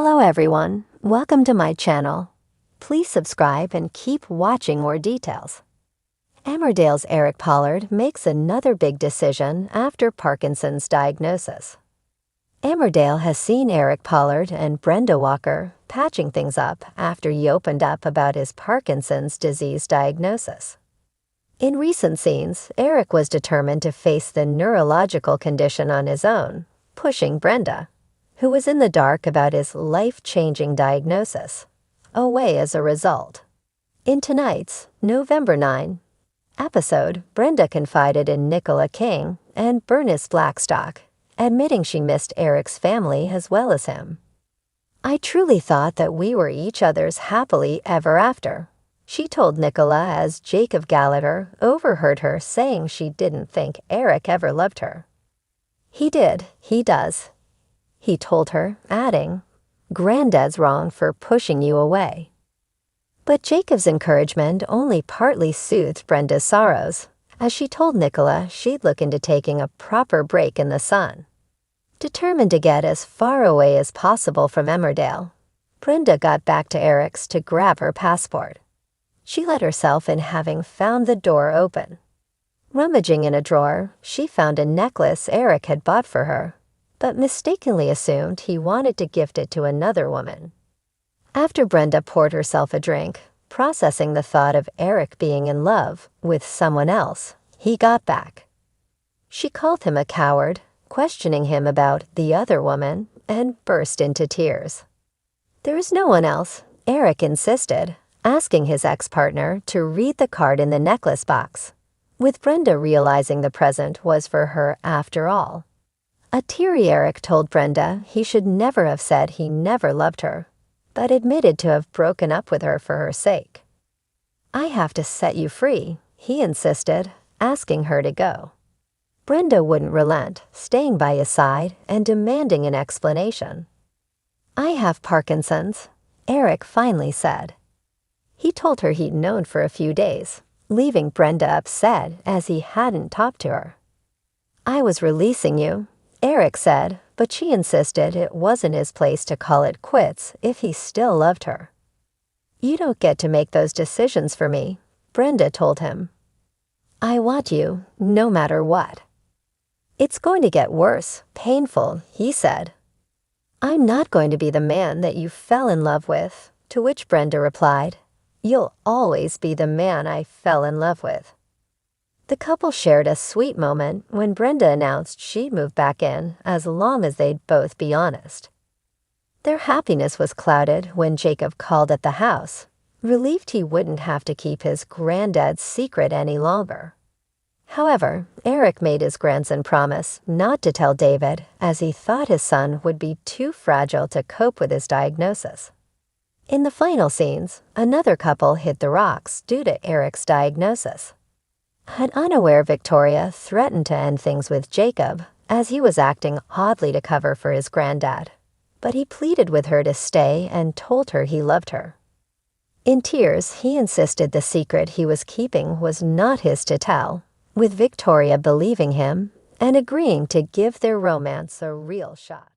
Hello everyone, welcome to my channel. Please subscribe and keep watching more details. Emmerdale's Eric Pollard makes another big decision after Parkinson's diagnosis. Emmerdale has seen Eric Pollard and Brenda Walker patching things up after he opened up about his Parkinson's disease diagnosis. In recent scenes, Eric was determined to face the neurological condition on his own, pushing Brenda, who was in the dark about his life-changing diagnosis, away as a result. In tonight's November 9 episode, Brenda confided in Nicola King and Bernice Blackstock, admitting she missed Eric's family as well as him. "I truly thought that we were each other's happily ever after," she told Nicola as Jacob Gallagher overheard her saying she didn't think Eric ever loved her. "He did, he does," he told her, adding, "Granddad's wrong for pushing you away." But Jacob's encouragement only partly soothed Brenda's sorrows, as she told Nicola she'd look into taking a proper break in the sun. Determined to get as far away as possible from Emmerdale, Brenda got back to Eric's to grab her passport. She let herself in, having found the door open. Rummaging in a drawer, she found a necklace Eric had bought for her, but mistakenly assumed he wanted to gift it to another woman. After Brenda poured herself a drink, processing the thought of Eric being in love with someone else, he got back. She called him a coward, questioning him about the other woman, and burst into tears. "There is no one else," Eric insisted, asking his ex-partner to read the card in the necklace box, with Brenda realizing the present was for her after all. A teary Eric told Brenda he should never have said he never loved her, but admitted to have broken up with her for her sake. "I have to set you free," he insisted, asking her to go. Brenda wouldn't relent, staying by his side and demanding an explanation. "I have Parkinson's," Eric finally said. He told her he'd known for a few days, leaving Brenda upset as he hadn't talked to her. "I was releasing you," Eric said, but she insisted it wasn't his place to call it quits if he still loved her. "You don't get to make those decisions for me," Brenda told him. "I want you, no matter what." "It's going to get worse, painful," he said. "I'm not going to be the man that you fell in love with," to which Brenda replied, "You'll always be the man I fell in love with." The couple shared a sweet moment when Brenda announced she'd move back in as long as they'd both be honest. Their happiness was clouded when Jacob called at the house, relieved he wouldn't have to keep his granddad's secret any longer. However, Eric made his grandson promise not to tell David, as he thought his son would be too fragile to cope with his diagnosis. In the final scenes, another couple hit the rocks due to Eric's diagnosis. An unaware Victoria threatened to end things with Jacob, as he was acting oddly to cover for his granddad, but he pleaded with her to stay and told her he loved her. In tears, he insisted the secret he was keeping was not his to tell, with Victoria believing him and agreeing to give their romance a real shot.